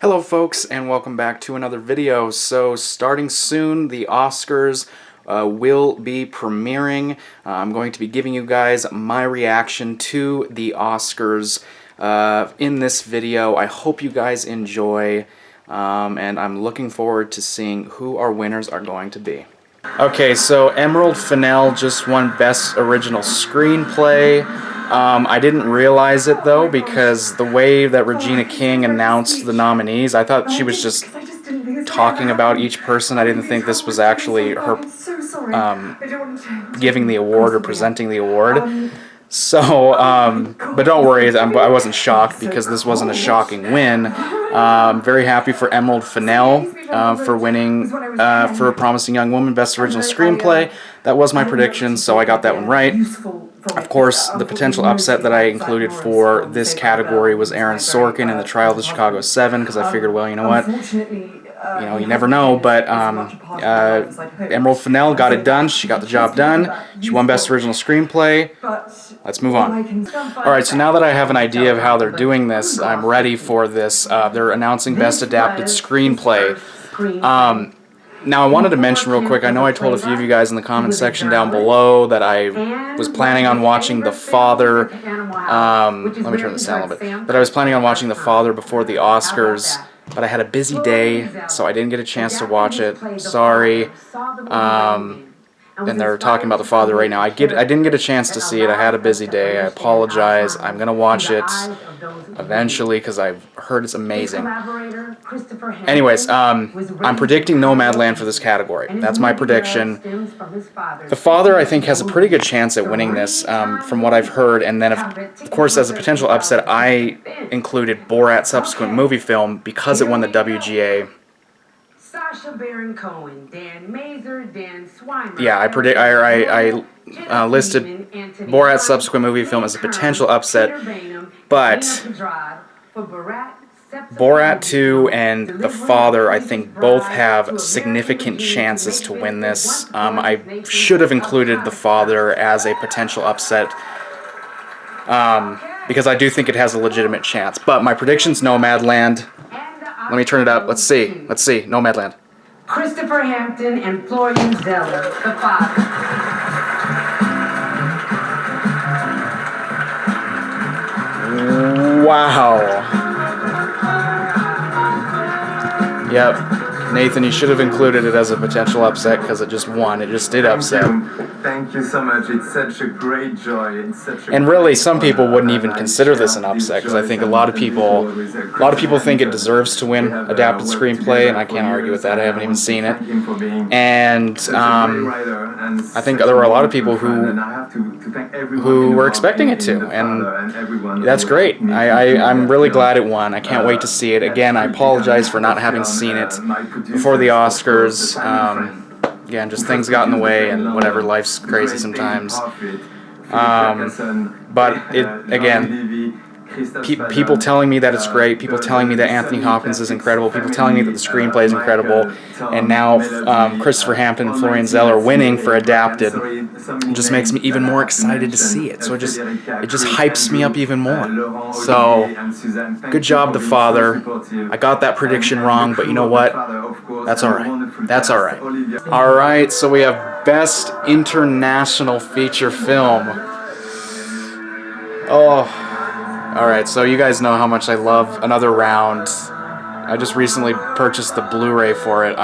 Hello folks, and welcome back to another video. So starting soon, the Oscars will be premiering. I'm going to be giving you guys my reaction to the Oscars in this video. I hope you guys enjoy, and I'm looking forward to seeing who our winners are going to be. Okay, so Emerald Fennell just won Best Original Screenplay. I didn't realize it though, because the way that Regina King announced the nominees, I thought she was just talking about each person. I didn't think this was actually her giving the award or presenting the award. So, but don't worry, I wasn't shocked because this wasn't a shocking win. I'm very happy for Emerald Fennell for winning for A Promising Young Woman Best Original Screenplay. That was my prediction, so I got that one right. Of course, the potential upset that I included for this category was Aaron Sorkin in The Trial of the Chicago 7, because I figured, well, you know what? You never know, but Emerald Fennell got it done. She got the job done. She won Best Original Screenplay. Let's move on. Alright, so now that I have an idea of how they're doing this, I'm ready for this. They're announcing Best Adapted Screenplay. Now, I wanted to mention real quick, I know I told a few of you guys in the comment section down below that I was planning on watching The Father, let me turn this down a little bit, that I was planning on watching The Father before the Oscars, but I had a busy day, so I didn't get a chance to watch it. Sorry. And they're talking about The Father right now. I didn't get a chance to see it. I had a busy day. I apologize. I'm going to watch it eventually because I've heard it's amazing. Anyways, I'm predicting Nomadland for this category. That's my prediction. The Father, I think, has a pretty good chance at winning this from what I've heard. And then, of course, as a potential upset, I included Borat subsequent movie film because it won the WGA. Yeah, I listed Borat's subsequent movie film as a potential upset, but Borat 2 and The Father, I think, both have significant chances to win this. I should have included The Father as a potential upset, because I do think it has a legitimate chance. But my prediction's Nomadland. Let me turn it up. Let's see. Nomadland. Christopher Hampton and Florian Zeller, The Father. Wow. Yep. Nathan, you should have included it as a potential upset because it just won. It just did upset. Thank you so much. It's such a great joy. And really, some people wouldn't even consider this an upset because I think a lot of people think it deserves to win Adapted Screenplay, and I can't argue with that. I haven't even seen it. And I think there were a lot of people who were expecting it to, and that's great. I'm really glad it won. I can't wait to see it. Again, I apologize for not having seen it before the Oscars. Again, just things got in the way, and whatever, life's crazy sometimes. But again, people telling me that it's great, people telling me that Anthony Hopkins is incredible, people telling me that the screenplay is incredible, and now Christopher Hampton and Florian Zeller winning for Adapted just makes me even more excited to see it. So it just hypes me up even more. So good job, The Father. I got that prediction wrong, but you know what? That's alright. That's alright. Alright, so we have Best International Feature Film. Oh. Alright, so you guys know how much I love Another Round. I just recently purchased the Blu-ray for it,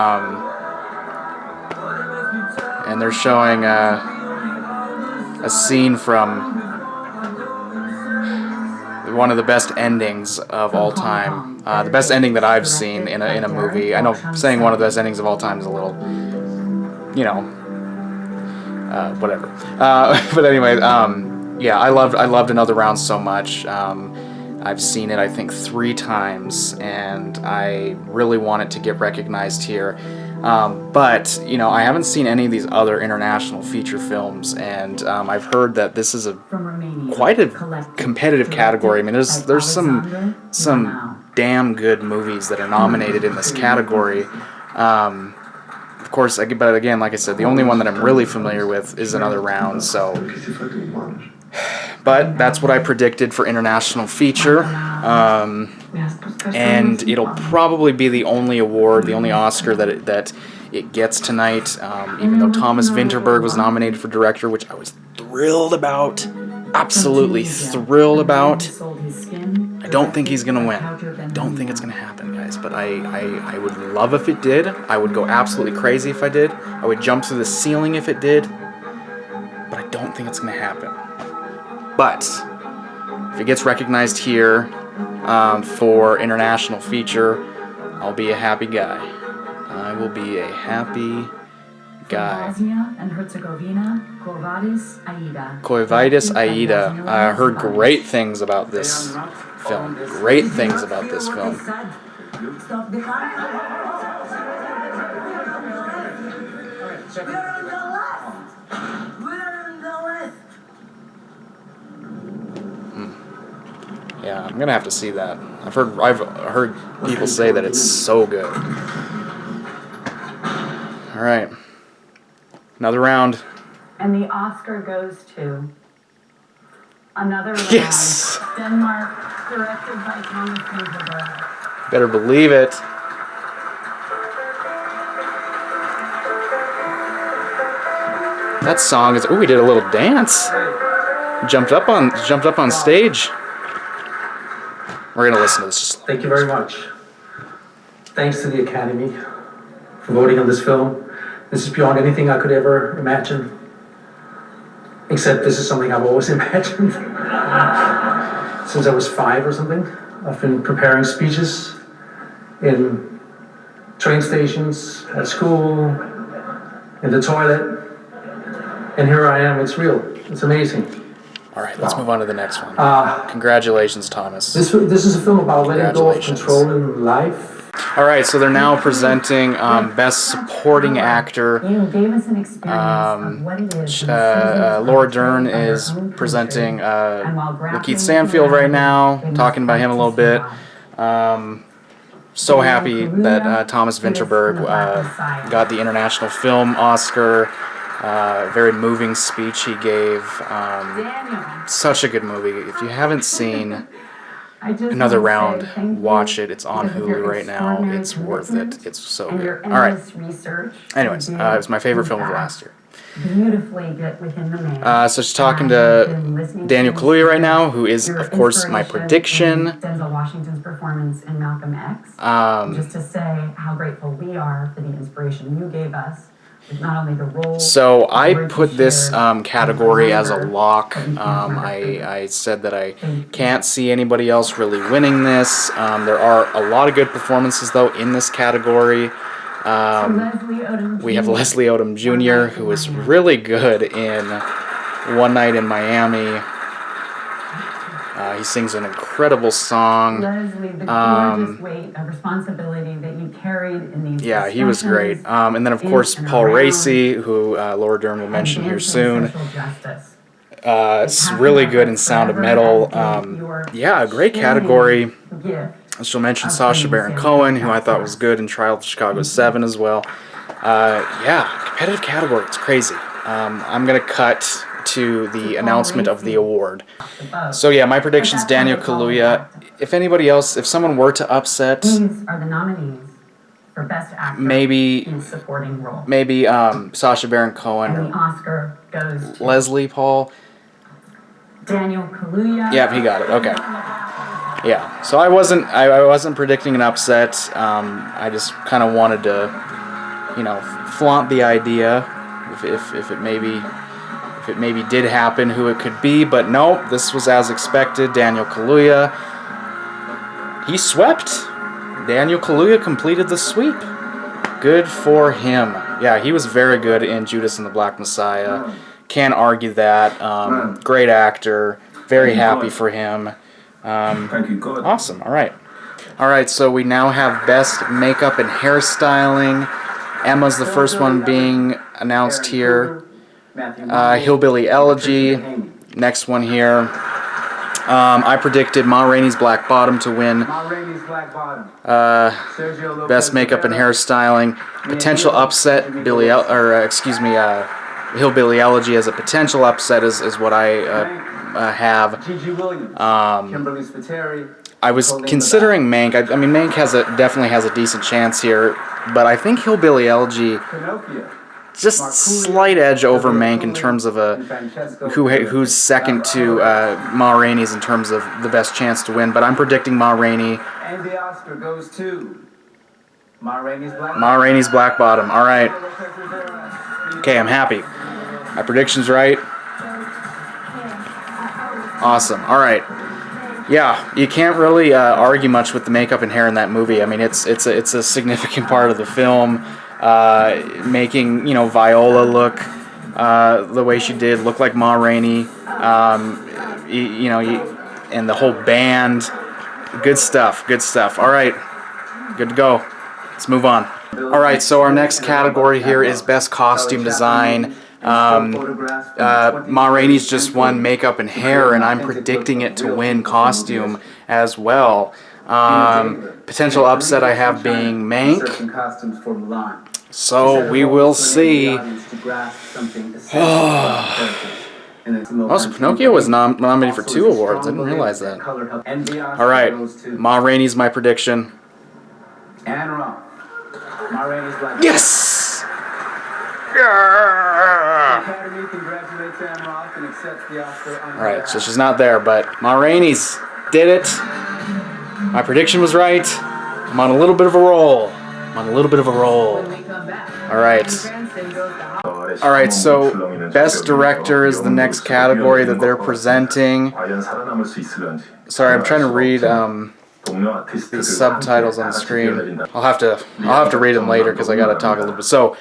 and they're showing a scene from one of the best endings of all time. The best ending that I've seen in a movie. I know saying one of the best endings of all time is a little, you know, whatever. But anyway, yeah, I loved Another Round so much. I've seen it, I think, 3 times, and I really want it to get recognized here. But, you know, I haven't seen any of these other international feature films, and I've heard that this is quite a competitive category. I mean, there's some damn good movies that are nominated in this category. Of course, but again, like I said, the only one that I'm really familiar with is Another Round, so... But that's what I predicted for international feature. And it'll probably be the only award, the only Oscar that it gets tonight, even though Thomas Vinterberg was nominated for director, which I was thrilled about, absolutely thrilled about. I don't think he's gonna win. Don't think it's gonna happen, guys, but I would love if it did. I would go absolutely crazy if I did. I would jump through the ceiling if it did, but I don't think it's gonna happen. But if it gets recognized here for international feature, I'll be a happy guy. I will be a happy guy. Bosnia and Herzegovina, Koivitis Aida. I heard great things about this film. Great things about this film. Yeah, I'm gonna have to see that. I've heard people say that it's so good. All right, another round. And the Oscar goes to another round. Yes. Denmark, directed by Thomas Vinterberg. Better believe it. That song is. Ooh, we did a little dance. Jumped up on stage. We're gonna listen to this. Thank you very much. Thanks to the Academy for voting on this film. This is beyond anything I could ever imagine. Except this is something I've always imagined. Since I was 5 or something, I've been preparing speeches in train stations, at school, in the toilet. And here I am, it's real. It's amazing. All right, let's move on to the next one. Congratulations, Thomas. This is a film about letting go of control in life. All right, so they're now presenting Best Supporting Actor. You gave us an experience of what it is. Laura Dern is presenting Lakeith Stanfield right now, talking about him a little bit. So happy that Thomas Vinterberg got the International Film Oscar. Very moving speech he gave. Such a good movie. If you haven't seen Another Round, watch it. It's on Hulu right now. It's worth it. It's so good. All right. Anyways, it was my favorite film of last year. Beautifully get within the man. So she's talking to Daniel Kaluuya right now, who is, of course, my prediction. Denzel Washington's performance in Malcolm X. Just to say how grateful we are for the inspiration you gave us. Not only the role, so I put this category as a lock. I said that I can't see anybody else really winning this. There are a lot of good performances, though, in this category. We have Leslie Odom Jr., who is really good in One Night in Miami. He sings an incredible song. Leslie, the gorgeous weight of responsibility that you carried in these Yeah, he was great. And then, of course, Paul Raci, who Laura Dern will mention here soon. It's really good in Sound of Metal. Yeah, a great category. She'll mention Sacha Baron Cohen, who I thought was good in Trial of Chicago 7 as well. Yeah, competitive category. It's crazy. I'm going to cut to the announcement of the award. So yeah, my prediction's Daniel Kaluuya. If anybody else, if someone were to upset, these are the nominees for Best Actor maybe in Supporting Role. Maybe Sacha Baron Cohen And the or Oscar goes to Leslie Paul. Daniel Kaluuya. Yep, he got it. Okay. Yeah. So I wasn't predicting an upset. I just kind of wanted to, flaunt the idea if it maybe did happen, who it could be, but nope, this was as expected. Daniel Kaluuya, he swept. Daniel Kaluuya completed the sweep. Good for him. Yeah, he was very good in Judas and the Black Messiah. Can't argue that. Great actor. Very happy for him. Awesome. All right, so we now have Best Makeup and Hairstyling. Emma's the first one being announced here. Hillbilly Elegy, next one here. I predicted Ma Rainey's Black Bottom to win. Best Makeup and Hairstyling. Potential upset, Hillbilly Elegy as a potential upset is what I have. I was considering Mank. I mean, Mank definitely has a decent chance here, but I think Hillbilly Elegy just slight edge over Mank in terms of who's second to Ma Rainey's in terms of the best chance to win. But I'm predicting Ma Rainey. And the Oscar goes to Ma Rainey's Black Ma Rainey's Black Bottom. All right. Okay, I'm happy. My prediction's right. Awesome. All right. Yeah, you can't really argue much with the makeup and hair in that movie. I mean, it's a significant part of the film. Making Viola look the way she did, look like Ma Rainey, and the whole band. Good stuff. Good stuff. All right, good to go. Let's move on. All right, so our next category here is Best Costume Design. Ma Rainey's just won makeup and hair, and I'm predicting it to win costume as well. Potential upset I have being Mank. So we will see. Also, Pinocchio was nominated for 2 awards. I didn't realize that. All right, Ma Rainey's my prediction. Yes! Alright, so she's not there, but Ma Rainey's did it. My prediction was right. I'm on a little bit of a roll. Alright, so Best Director is the next category that they're presenting. Sorry, I'm trying to read the subtitles on the screen. I'll have to read them later because I got to talk a little bit. So,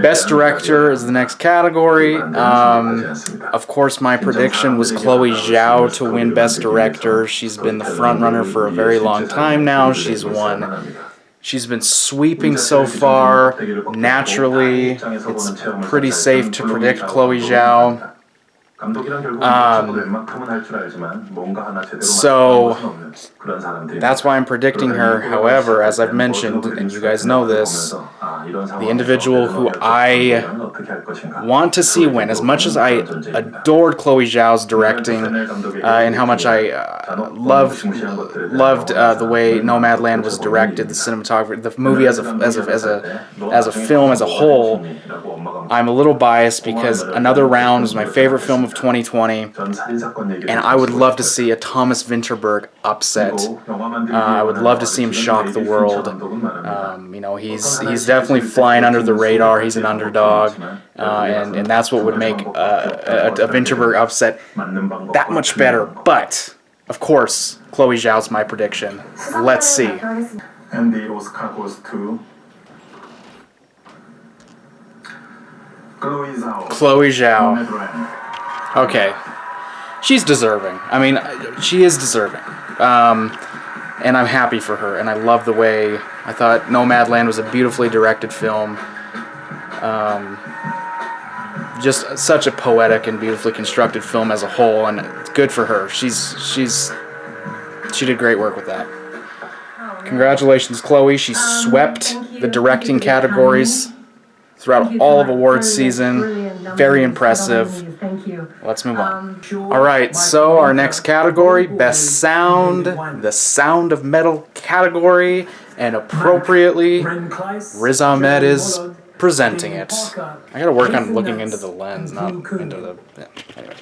Best Director is the next category. Of course, my prediction was Chloe Zhao to win Best Director. She's been the front runner for a very long time now. She's won. She's been sweeping so far. Naturally, it's pretty safe to predict Chloe Zhao. So that's why I'm predicting her. However, as I've mentioned, and you guys know this, the individual who I want to see win, as much as I adored Chloe Zhao's directing and how much I loved the way Nomadland was directed, the cinematography, the movie as a film as a whole, I'm a little biased because Another Round is my favorite film of 2020, and I would love to see a Thomas Vinterberg upset. I would love to see him shock the world. He's definitely flying under the radar. He's an underdog, and that's what would make a Vinterberg upset that much better. But of course, Chloe Zhao's my prediction. Let's see. And the Oscar goes to Chloe Zhao. Okay. She's deserving. I mean, she is deserving. And I'm happy for her. And I love the way I thought Nomadland was a beautifully directed film. Just such a poetic and beautifully constructed film as a whole. And it's good for her. She did great work with that. Congratulations, Chloe. She swept the directing categories throughout all of awards season. Very impressive. Let's move on. Alright, so our next category, Best Sound, the Sound of Metal category, and appropriately, Riz Ahmed is presenting it. I gotta work on looking into the lens, not into the... Anyway.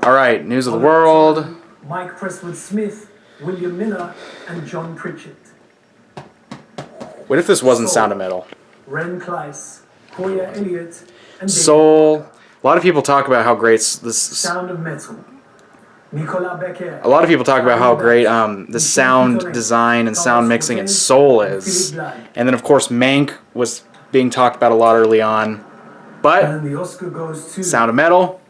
Alright, News of the World. Mike Presswood Smith, William Miller, and John Pritchett. What if this wasn't Sound of Metal? Ren Kleiss, Koya Elliott, and Soul. A lot of people talk about how great this. Sound of Metal. Nicolas Becker. A lot of people talk about how great the sound design and sound mixing in Soul is, and then of course Mank was being talked about a lot early on, but And the Oscar goes to Sound of Metal.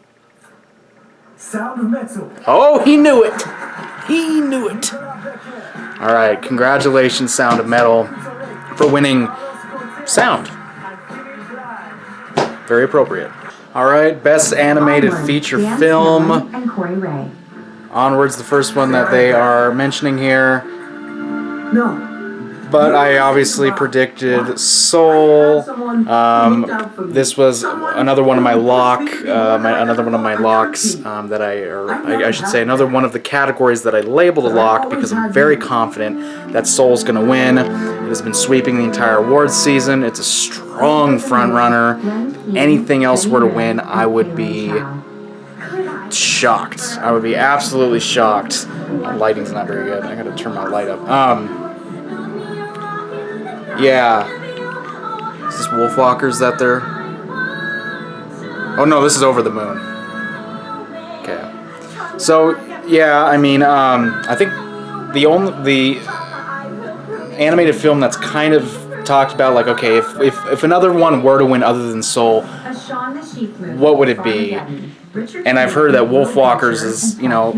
Sound of Metal. Oh, he knew it. He knew it. All right, congratulations, Sound of Metal, for winning sound. Very appropriate. All right, Best Animated Feature Film. And Corey Ray. Onward's the first one that they are mentioning here. No. but I obviously predicted Soul. This was another one of my locks that I should say, another one of the categories that I labeled a lock because I'm very confident that Soul's going to win. It has been sweeping the entire awards season. It's a strong front runner. If anything else were to win, I would be shocked. I would be absolutely shocked. My lighting's not very good. I gotta turn my light up. Yeah. Is this Wolfwalkers that they're... Oh no, this is Over the Moon. Okay. So, yeah, I mean, I think the animated film that's kind of talked about, like, okay, if another one were to win other than Soul, what would it be? And I've heard that Wolfwalkers is, you know,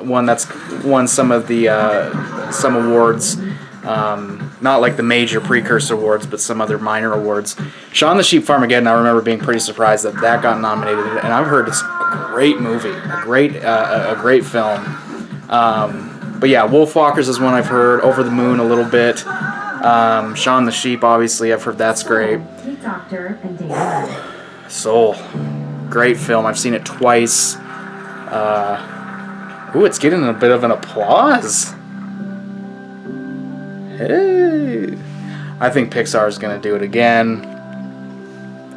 one that's won some of the some awards, not like the major precursor awards, but some other minor awards. Shaun the Sheep Farmageddon, I remember being pretty surprised that got nominated, and I've heard it's a great movie, a great film. But yeah, Wolfwalkers is one I've heard. Over the Moon a little bit. Shaun the Sheep, obviously, I've heard that's great. Soul. Great film. I've seen it twice. Ooh, it's getting a bit of an applause. Hey. I think Pixar's going to do it again.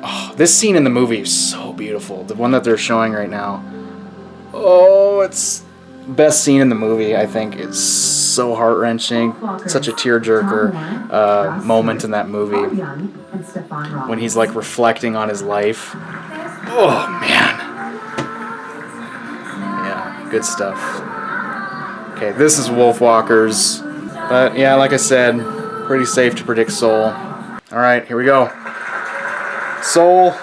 Oh, this scene in the movie is so beautiful. The one that they're showing right now. Oh, it's best scene in the movie, I think. It's so heart-wrenching. Such a tearjerker moment in that movie. When he's like reflecting on his life. Oh, man. Yeah, good stuff. Okay, this is Wolfwalkers. But, yeah, like I said, pretty safe to predict Soul. Alright, here we go. Soul. And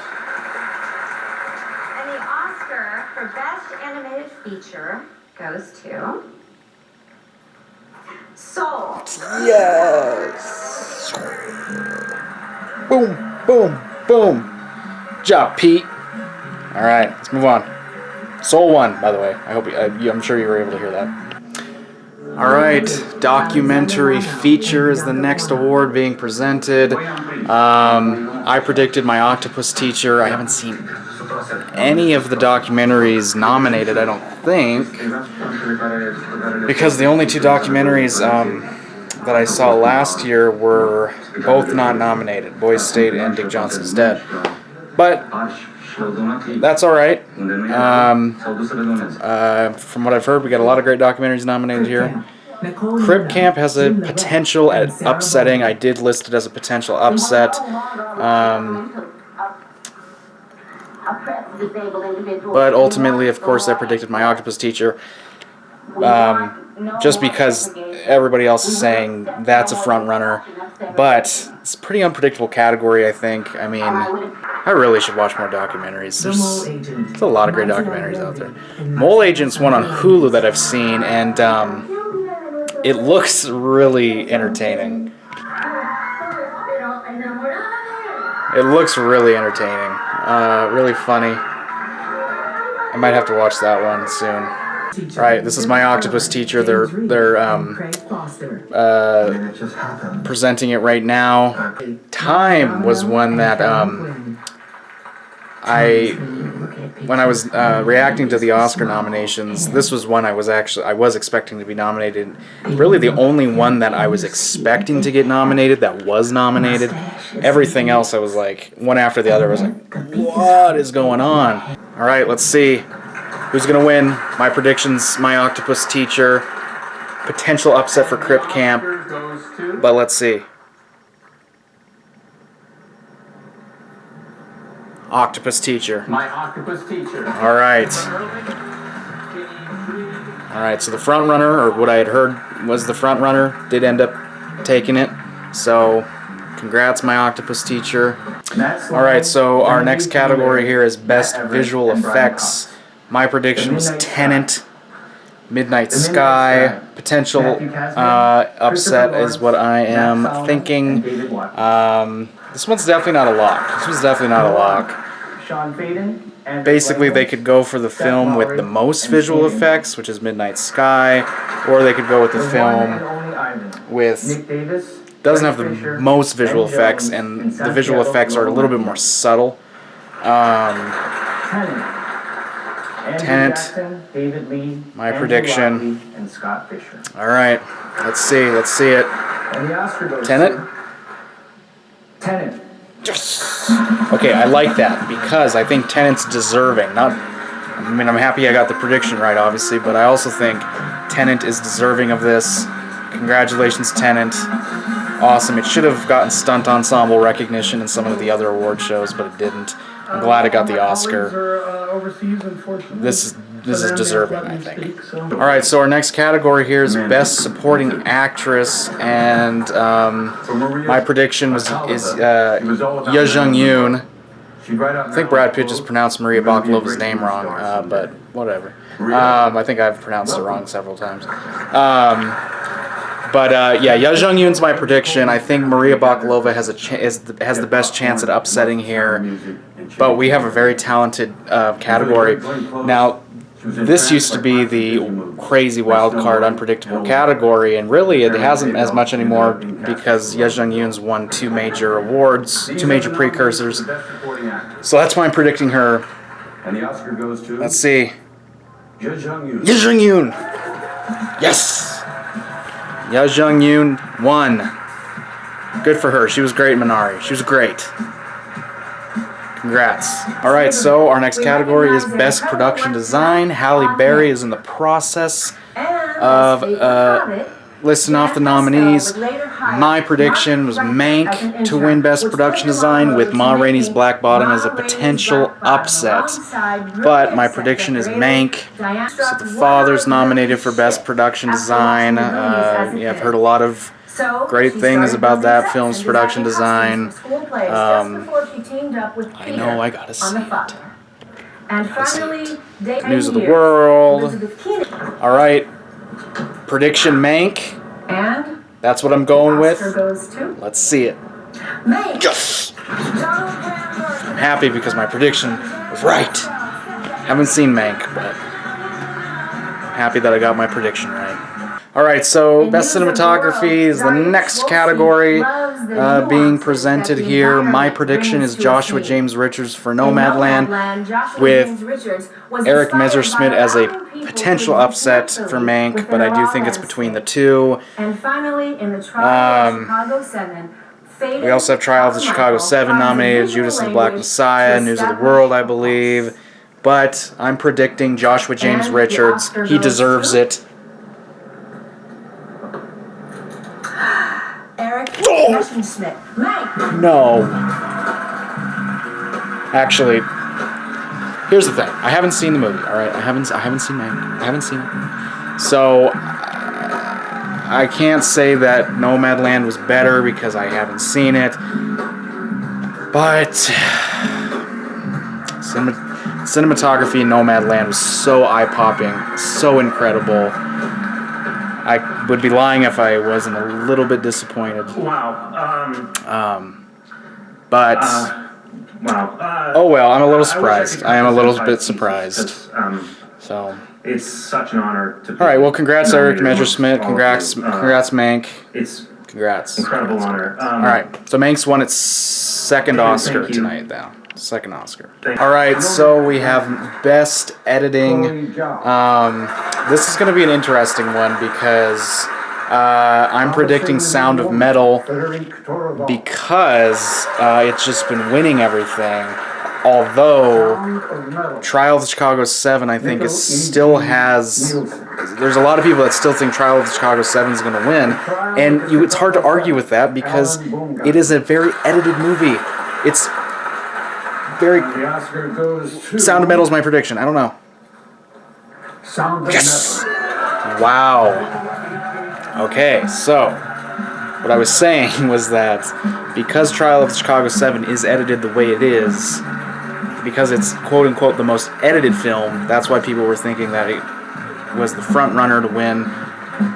the Oscar for Best Animated Feature goes to... Soul. Yes! Boom, boom, boom. Good job, Pete. All right, let's move on. Soul won, by the way. I'm sure you were able to hear that. All right, documentary feature is the next award being presented. I predicted My Octopus Teacher. I haven't seen any of the documentaries nominated, I don't think, because the only two documentaries that I saw last year were both not nominated, Boys State and Dick Johnson's Dead. But that's all right. From what I've heard, we got a lot of great documentaries nominated here. Crib Camp has a potential at upsetting. I did list it as a potential upset. But ultimately, of course, I predicted My Octopus Teacher. Just because everybody else is saying that's a front runner. But it's a pretty unpredictable category, I think. I mean, I really should watch more documentaries. There's a lot of great documentaries out there. Mole Agent's one on Hulu that I've seen, and it looks really entertaining. It looks really entertaining. Really funny. I might have to watch that one soon. Right, this is My Octopus Teacher. They're presenting it right now. Time was one that when I was reacting to the Oscar nominations, this was one I was expecting to be nominated. Really, the only one that I was expecting to get nominated that was nominated. Everything else, I was like, one after the other, I was like, what is going on? All right, let's see. Who's going to win? My predictions, My Octopus Teacher. Potential upset for Crip Camp. But let's see. Octopus Teacher. My Octopus Teacher. All right. All right, so the front runner, or what I had heard was the front runner, did end up taking it. So, congrats, My Octopus Teacher. All right, so our next category here is Best Visual Effects. My prediction was Tenet, Midnight Sky. Potential upset is what I am thinking. This one's definitely not a lock. Basically, they could go for the film with the most visual effects, which is Midnight Sky, or they could go with the film with doesn't have the most visual effects, and the visual effects are a little bit more subtle. Tenet, David Lee, my prediction. Lockley, and Scott Fisher. All right, let's see it. And the Oscar goes Tenet? to Tenet. Yes. Okay, I like that because I think Tenet's deserving. I'm happy I got the prediction right, obviously, but I also think Tenet is deserving of this. Congratulations, Tenet. Awesome. It should have gotten stunt ensemble recognition in some of the other award shows, but it didn't. I'm glad it got the Oscar. This is deserving, I think. All right, so our next category here is Best Supporting Actress, and my prediction is Ye Jung-yoon. I think Brad Pitt just pronounced Maria Bakalova's name wrong, but whatever. I think I've pronounced it wrong several times. Yeah, Ye Jung-yoon's my prediction. I think Maria Bakalova has the best chance at upsetting here, but we have a very talented category. Now, this used to be the crazy wild card unpredictable category, and really it hasn't as much anymore because Ye Jung-yoon's won 2 major awards, 2 major precursors. So that's why I'm predicting her. And the Oscar goes to Let's see. Ye Jung-yoon. Ye Jung-yoon! Yes! Ye Jung-yoon won. Good for her. She was great in Minari. She was great. Congrats. Alright, so our next category is Best Production Design. Halle Berry is in the process of listing off the nominees. My prediction was Mank to win Best Production Design, with Ma Rainey's Black Bottom as a potential upset. But my prediction is Mank. So The Father's nominated for Best Production Design. Yeah, I've heard a lot of great things about that film's production design. I know I gotta see it. News of the World. Alright. Prediction Mank. And That's what I'm going with. Oscar goes to Let's see it. Mank. Yes! I'm happy because my prediction was right. Haven't seen Mank, but I'm happy that I got my prediction right. Alright, so Best Cinematography is the next category being presented here. My prediction is Joshua James Richards for Nomadland, with Eric Messerschmidt as a potential upset for Mank, but I do think it's between the two. And finally, in the trial of Chicago 7, We also have Trial of the Chicago 7 nominated, Judas and the Black Messiah, News of the World, I believe. But I'm predicting Joshua James Richards. He deserves it. Eric Messerschmidt. Mank. No. Actually, here's the thing. I haven't seen the movie, alright? I haven't seen Mank. I haven't seen it. So, I can't say that Nomadland was better because I haven't seen it. But cinematography in Nomadland was so eye-popping, so incredible. I would be lying if I wasn't a little bit disappointed. Wow. But Wow. oh well, I'm a little surprised. I am a little bit surprised. So. It's such an honor to be. All right. Well, congrats, Eric Messerschmidt. all Congrats, of you. congrats, Mank. It's Congrats. incredible honor. All right. So Mank's won its second Oscar you. tonight, though. Second Oscar. Thank All right. So we have Best Editing. This is going to be an interesting one because I'm predicting Sound of Metal because it's just been winning everything. Although Trial of the Chicago 7, I think, still has... There's a lot of people that still think Trial of the Chicago 7 is going to win. And it's hard to argue with that because it is a very edited movie. It's very... Sound of Metal is my prediction. I don't know. Yes! Wow. Okay, so... What I was saying was that because Trial of the Chicago 7 is edited the way it is, because it's quote-unquote the most edited film, that's why people were thinking that it was the front runner to win.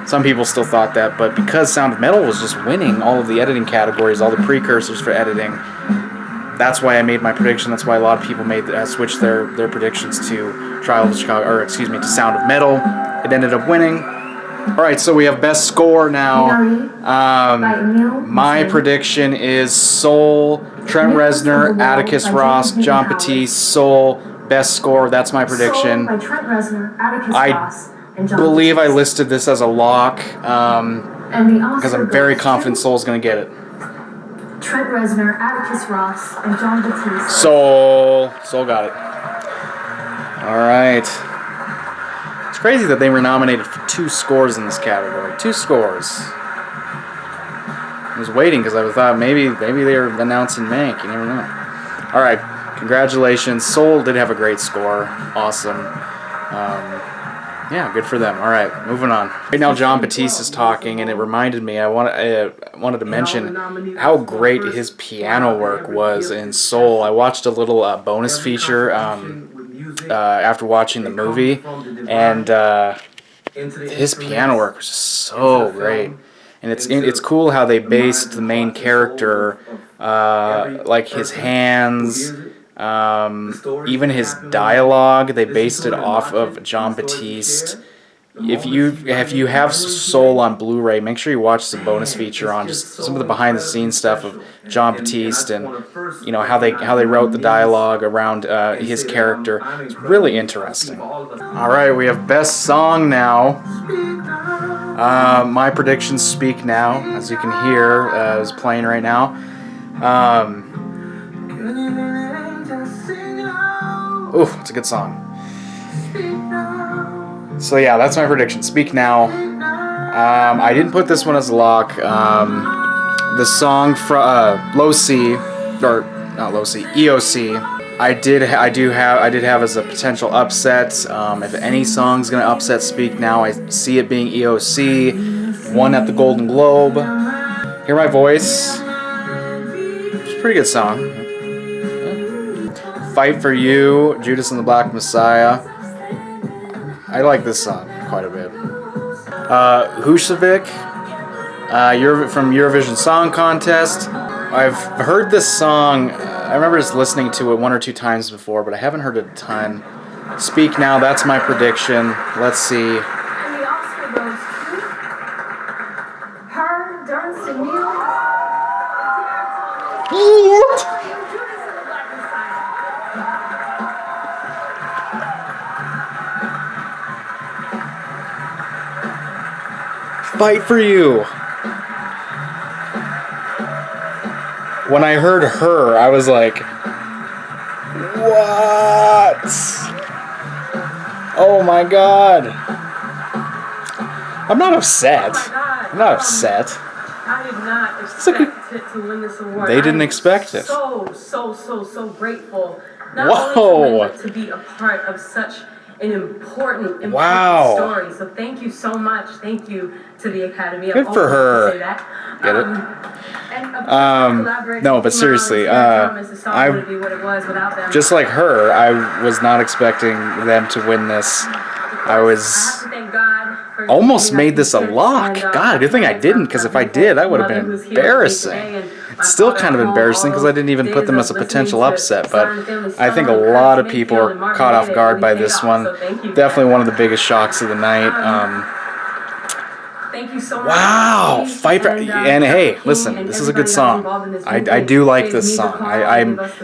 Some people still thought that, but because Sound of Metal was just winning all of the editing categories, all the precursors for editing, that's why I made my prediction. That's why a lot of people switched their predictions to to Sound of Metal. It ended up winning. Alright, so we have best score now. My prediction is Soul, Trent Reznor, Atticus Ross, Jon Batiste, Soul, best score. That's my prediction. I believe I listed this as a lock because I'm very confident Soul's going to get it. Trent Reznor, Atticus Ross, and Jon Batiste. Soul got it. Alright. It's crazy that they were nominated for 2 scores in this category. 2 scores. I was waiting because I thought maybe they were announcing Mank. You never know. Alright. Congratulations. Soul did have a great score. Awesome. Yeah, good for them. Alright, moving on. Right now Jon Batiste is talking, and it reminded me, I wanted to mention how great his piano work was in Soul. I watched a little bonus feature after watching the movie, and his piano work was just so great. And it's cool how they based the main character, like his hands, even his dialogue, they based it off of Jon Batiste. If you have Soul on Blu-ray, make sure you watch the bonus feature on just some of the behind-the-scenes stuff of Jon Batiste and how they wrote the dialogue around his character. It's really interesting. All right, we have best song now. My predictions Speak Now, as you can hear, is playing right now. Ooh, it's a good song. So yeah, that's my prediction. Speak Now. I didn't put this one as a lock. The song from Low C, or not Low C, EOC. I did have as a potential upset. If any song's gonna upset Speak Now, I see it being EOC. Won at the Golden Globe. Hear My Voice. It's a pretty good song. Fight for You, Judas and the Black Messiah. I like this song quite a bit. Husavik, from Eurovision Song Contest. I've heard this song, I remember just listening to it 1 or 2 times before, but I haven't heard it a ton. Speak Now, that's my prediction. Let's see. And the Oscar goes to her, Darn Sunil. Fight for You. When I heard Her, I was like, what? Oh my god. I'm not upset. I'm not upset. I did not expect it to win this award. They didn't expect it. So grateful. Not Whoa. only to win, but to be a part of such an important Wow. story. So thank you so much. Thank you to the Academy. Good for her. Say that. Get it? And of course, no, but seriously, just like her, I was not expecting them to win this. I was almost made this a lock. God, good thing I didn't, because if I did, that would have been embarrassing. It's still kind of embarrassing because I didn't even put them as a potential upset, but I think a lot of people are caught off guard by this one. Definitely one of the biggest shocks of the night. Thank you so much. Wow, fight for, and hey, listen, this is a good song. I do like this song.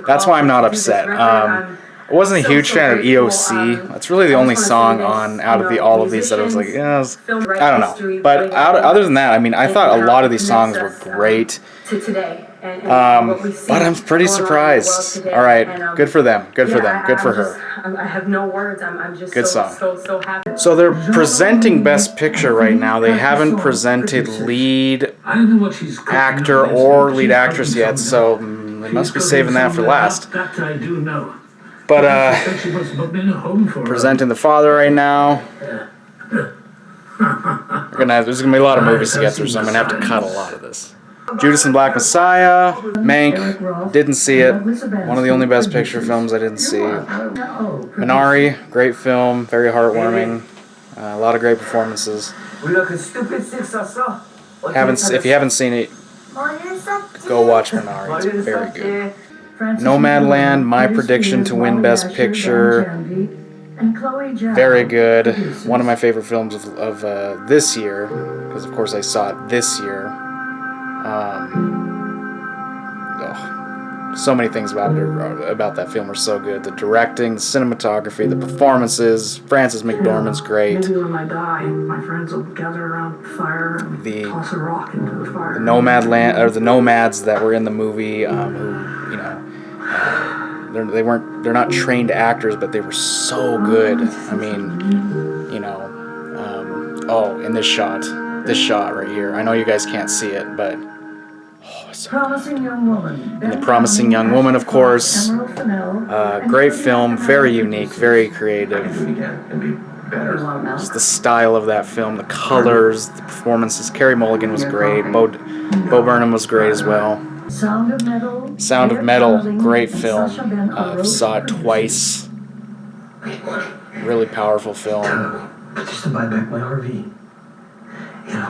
That's why I'm not upset. I wasn't a huge fan of EOC. That's really the only song out of all of these that I was like, yeah, I don't know. But other than that, I mean, I thought a lot of these songs were great. But I'm pretty surprised. All right, good for them. Good for them. Good for her. I have no words. I'm just good song. So happy. So they're presenting Best Picture right now. They haven't presented lead actor or lead actress yet, so they must be saving that for last. But presenting The Father right now. There's gonna be a lot of movies to get through, so I'm gonna have to cut a lot of this. Judas and Black Messiah, Mank, didn't see it. One of the only Best Picture films I didn't see. Minari, great film, very heartwarming, a lot of great performances. If you haven't seen it, go watch Minari. It's very good. Nomadland, my prediction to win Best Picture. and Chloe Zhao. Very good. One of my favorite films of this year, because of course I saw it this year. So many things about that film are so good. The directing, the cinematography, the performances. Frances McDormand's great. Maybe when I die, my friends will gather around the fire and toss a rock into the fire. The the nomads that were in the movie, who, you know, they're not trained actors, but they were so good. I mean, you know, in this shot right here. I know you guys can't see it, but so Promising Young Woman. and The Promising Young Woman, of course. Great film, very unique, very creative. Just the style of that film, the colors, the performances. Carey Mulligan was great. Bo Burnham was great as well. Sound of Metal. Sound of Metal, great film. Saw it twice. Really powerful film. Just to buy back my RV.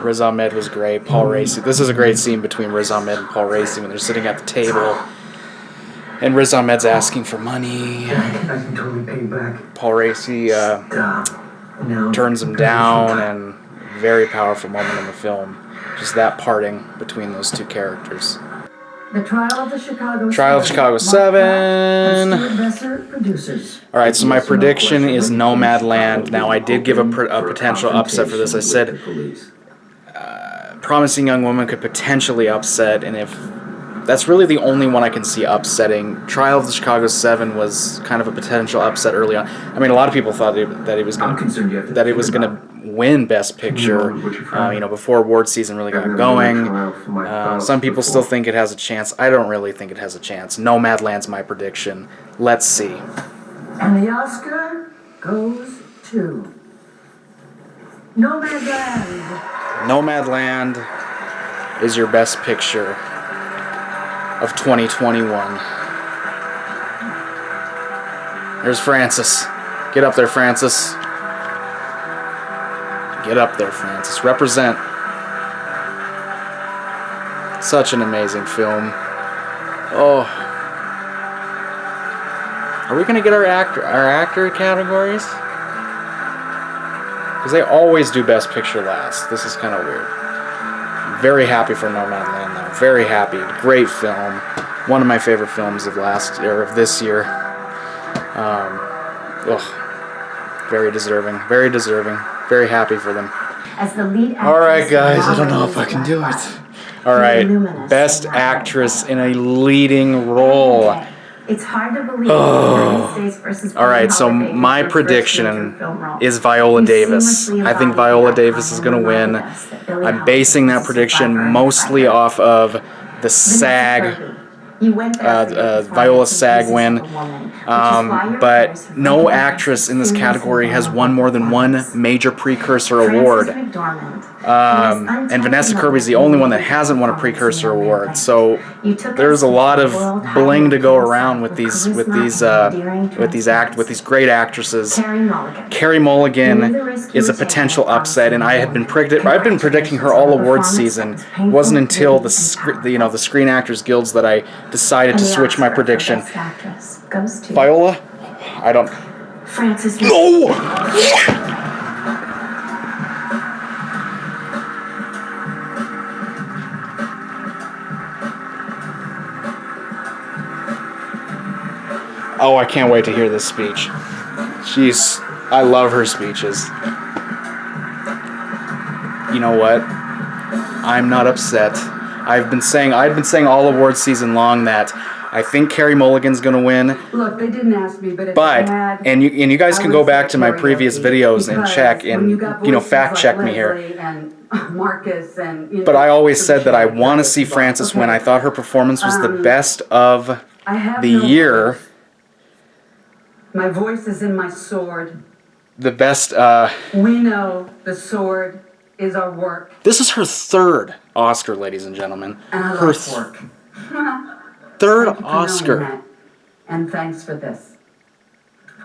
Riz Ahmed was great. Paul Raci. This is a great scene between Riz Ahmed and Paul Raci when they're sitting at the table. And Riz Ahmed's asking for money. I can totally pay back. Paul Raci turns him down, and very powerful moment in the film. Just that parting between those two characters. The Trial of the Chicago Trial of Chicago 7. Alright, so my prediction is Nomadland. Now, I did give a potential upset for this. I said Promising Young Woman could potentially upset, and if that's really the only one I can see upsetting. Trial of the Chicago 7 was kind of a potential upset early on. I mean, a lot of people thought that it was going to win Best Picture, before award season really got going. Some people still think it has a chance. I don't really think it has a chance. Nomadland's my prediction. Let's see. And the Oscar goes to Nomadland. Nomadland is your Best Picture of 2021. There's Frances. Get up there, Frances. Get up there, Frances. Represent. Such an amazing film. Oh. Are we gonna get our actor categories? Because they always do Best Picture last. This is kind of weird. Very happy for Nomadland, though. Very happy. Great film. One of my favorite films of this year. Very deserving. Very deserving. Very happy for them. As the lead actress, Alright, guys. I don't know if I can do it. Alright. Best Actress in a Leading Role. It's hard to believe. Alright, so my prediction is Viola Davis. I think Viola Davis is going to win. I'm basing that prediction mostly off of the SAG, Viola SAG win. But no actress in this category has won more than one major precursor award. And Vanessa Kirby's the only one that hasn't won a precursor award. So there's a lot of bling to go around with these great actresses. Carey Mulligan is a potential upset, and I've been predicting her all awards season. It wasn't until the Screen Actors Guilds that I decided to switch my prediction. Viola? I don't. Frances. No! Oh, I can't wait to hear this speech. I love her speeches. You know what? I'm not upset. I've been saying all award season long that I think Carey Mulligan's gonna win. Look, they didn't ask me, but if they had, and you guys can go back to my previous videos and check and fact check me here. And Marcus and But I always said that I want to see Frances win. I thought her performance was the best of the year. My voice is in my sword. The best. We know the sword is our work. This is her third Oscar, ladies and gentlemen. And I Her love work. third Thank you for knowing Oscar. that. And thanks for this.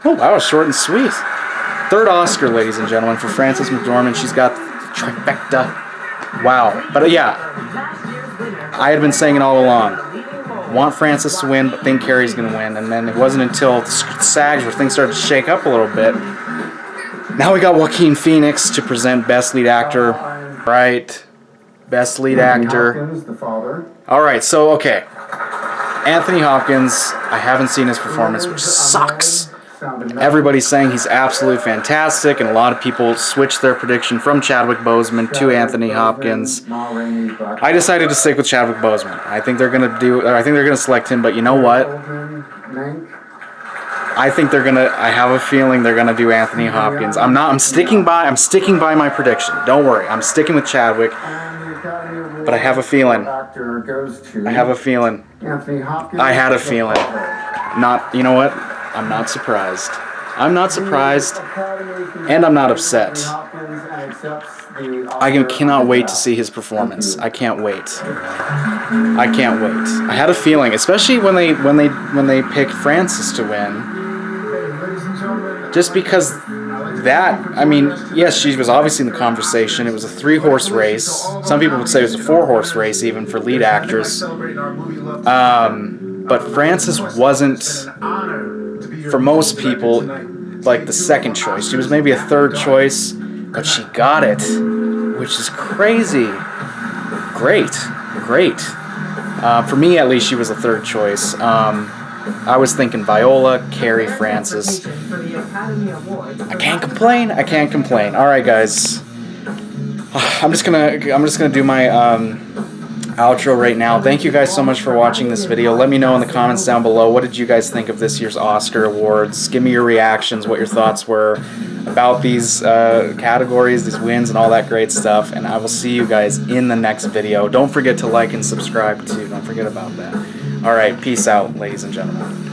Oh, that was short and sweet. Third Oscar, ladies and gentlemen, for Frances McDormand. She's got trifecta. Wow. But yeah, I had been saying it all along. Want Frances to win, but think Carey's going to win. And then it wasn't until the SAGs where things started to shake up a little bit Now we got Joaquin Phoenix to present Best Lead Actor. Right. Best Lead Actor. Hopkins, the father. Alright, so, okay. Anthony Hopkins, I haven't seen his performance, which sucks. Everybody's saying he's absolutely fantastic, and a lot of people switched their prediction from Chadwick Boseman to Anthony Hopkins. I decided to stick with Chadwick Boseman. I think they're gonna select him, but you know what? I have a feeling they're gonna do Anthony Hopkins. I'm sticking by my prediction. Don't worry, I'm sticking with Chadwick. But I have a feeling. I had a feeling. You know what? I'm not surprised. I'm not surprised, and I'm not upset. I cannot wait to see his performance. I can't wait. I can't wait. I had a feeling, especially when they picked Frances to win. Just because yes, she was obviously in the conversation. It was a 3-horse race. Some people would say it was a 4-horse race, even for lead actors. But Frances wasn't, for most people, like the second choice. She was maybe a third choice, but she got it, which is crazy. Great. For me, at least, she was a third choice. I was thinking Viola, Carrie, Frances. I can't complain. All right, guys. I'm just gonna do my outro right now. Thank you guys so much for watching this video. Let me know in the comments down below, what did you guys think of this year's Oscar awards? Give me your reactions, what your thoughts were about these categories, these wins, and all that great stuff. And I will see you guys in the next video. Don't forget to like and subscribe too. Don't forget about that. All right, peace out, ladies and gentlemen.